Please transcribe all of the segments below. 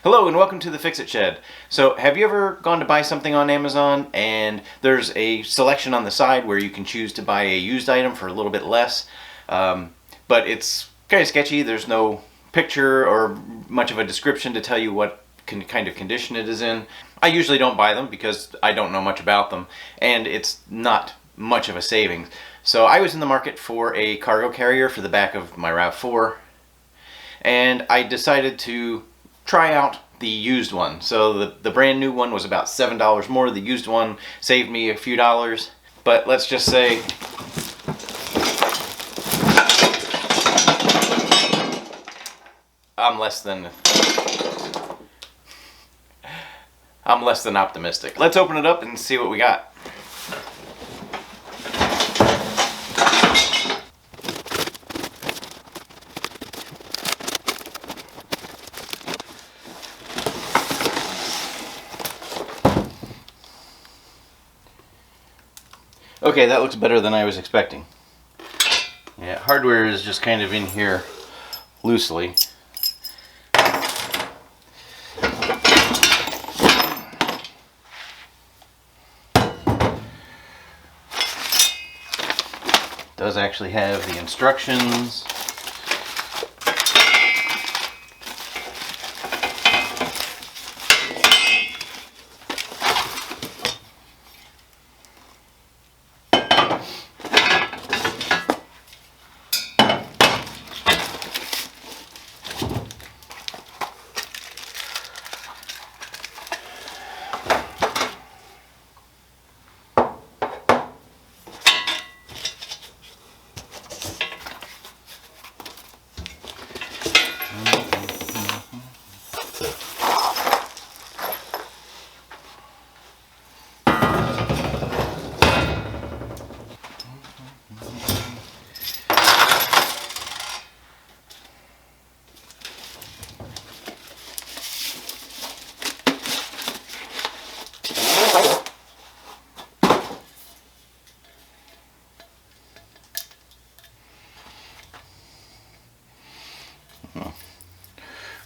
Hello and welcome to the Fixit Shed. So have you ever gone to buy something on Amazon and there's a selection on the side where you can choose to buy a used item for a little bit less, but it's kind of sketchy. There's no picture or much of a description to tell you what kind of condition it is in. I usually don't buy them because I don't know much about them and it's not much of a savings. So I was in the market for a cargo carrier for the back of my RAV4 and I decided to try out the used one. So the brand new one was about $7 more. The used one saved me a few dollars, but let's just say I'm less than optimistic. Let's open it up and see what we got. Okay, that looks better than I was expecting. Yeah, hardware is just kind of in here loosely. Does actually have the instructions.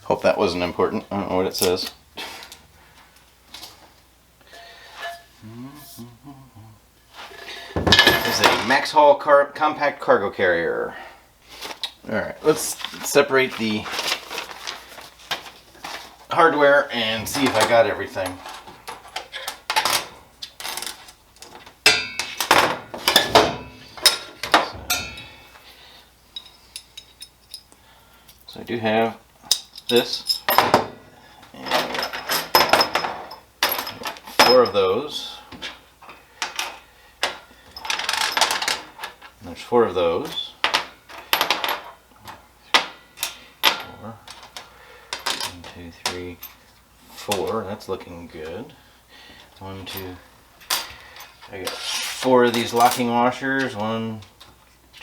Hope that wasn't important. I don't know what it says. This is a MaxxHaul compact cargo carrier. Alright, let's separate the hardware and see if I got everything. So I do have this, and I got 4 of those, and there's 4 of those, 4, 1, 2, 3, 4, that's looking good, 1, 2, I got 4 of these locking washers, 1,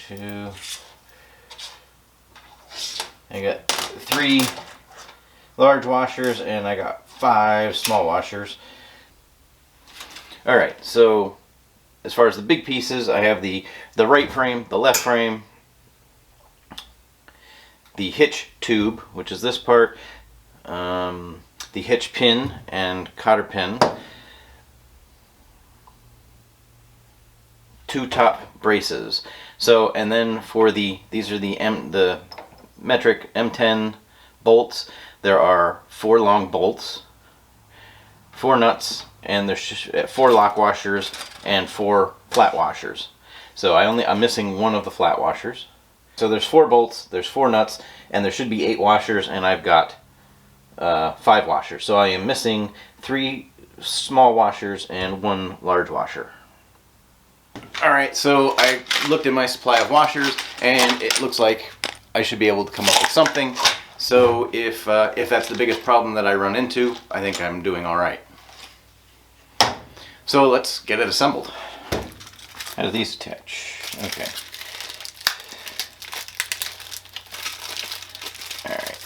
2, I got 3 large washers and I got 5 small washers. Alright, so as far as the big pieces, I have the right frame, the left frame, the hitch tube, which is this part, the hitch pin and cotter pin, 2 top braces. So, and then for these are the metric M10 bolts. There are 4 long bolts, 4 nuts, and there's 4 lock washers and 4 flat washers. So I'm missing 1 of the flat washers. So there's 4 bolts, there's 4 nuts, and there should be 8 washers, and I've got 5 washers. So I am missing 3 small washers and 1 large washer. Alright, so I looked at my supply of washers, and it looks like I should be able to come up with something. So if that's the biggest problem that I run into, I think I'm doing all right. So let's get it assembled. How do these attach? Okay. All right.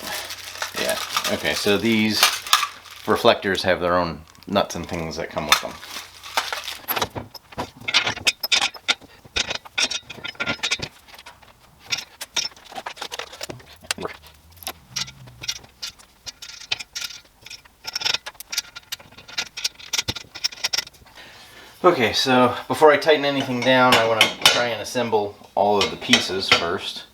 Yeah. Okay. So these reflectors have their own nuts and things that come with them. Okay, so before I tighten anything down, I want to try and assemble all of the pieces first.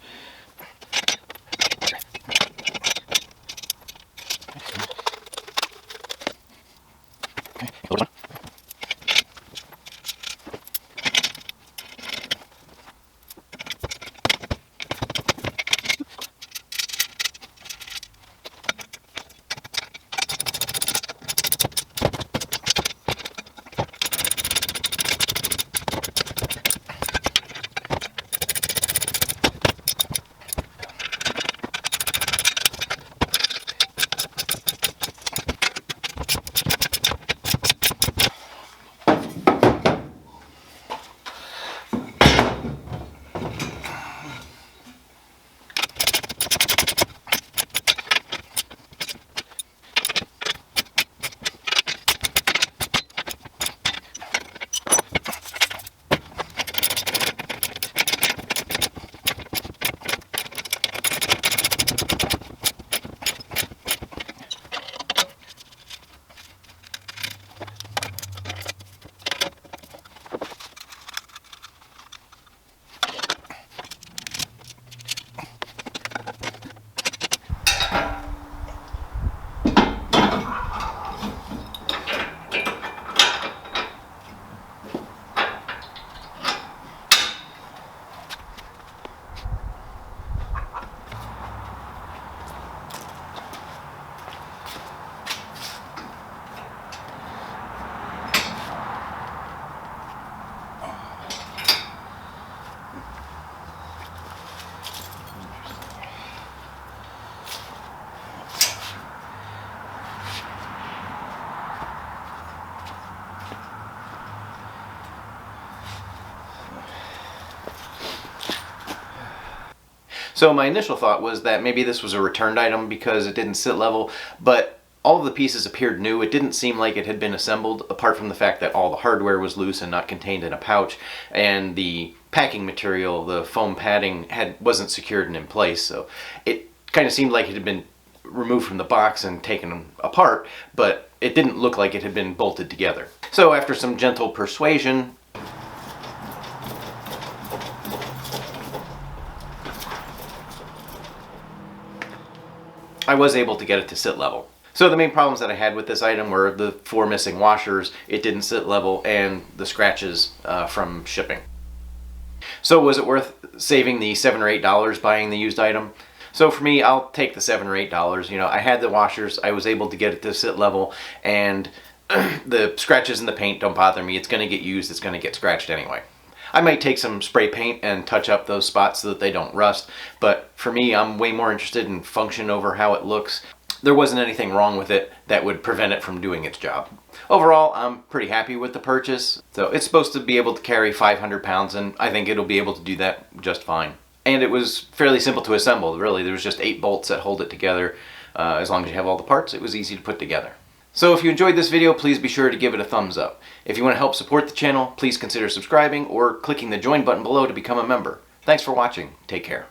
So my initial thought was that maybe this was a returned item because it didn't sit level, but all of the pieces appeared new. It didn't seem like it had been assembled, apart from the fact that all the hardware was loose and not contained in a pouch, and the packing material, the foam padding, wasn't secured and in place. So it kind of seemed like it had been removed from the box and taken apart, but it didn't look like it had been bolted together. So after some gentle persuasion, I was able to get it to sit level. So the main problems that I had with this item were the 4 missing washers, it didn't sit level, and the scratches from shipping. So was it worth saving the $7 or $8 buying the used item? So for me, I'll take the $7 or $8. You know, I had the washers, I was able to get it to sit level, and the scratches in the paint don't bother me. It's going to get used, it's going to get scratched anyway. I might take some spray paint and touch up those spots so that they don't rust, but for me, I'm way more interested in function over how it looks. There wasn't anything wrong with it that would prevent it from doing its job. Overall, I'm pretty happy with the purchase. So it's supposed to be able to carry 500 pounds, and I think it'll be able to do that just fine. And it was fairly simple to assemble, really. There was just 8 bolts that hold it together. As long as you have all the parts, it was easy to put together. So if you enjoyed this video, please be sure to give it a thumbs up. If you want to help support the channel, please consider subscribing or clicking the join button below to become a member. Thanks for watching. Take care.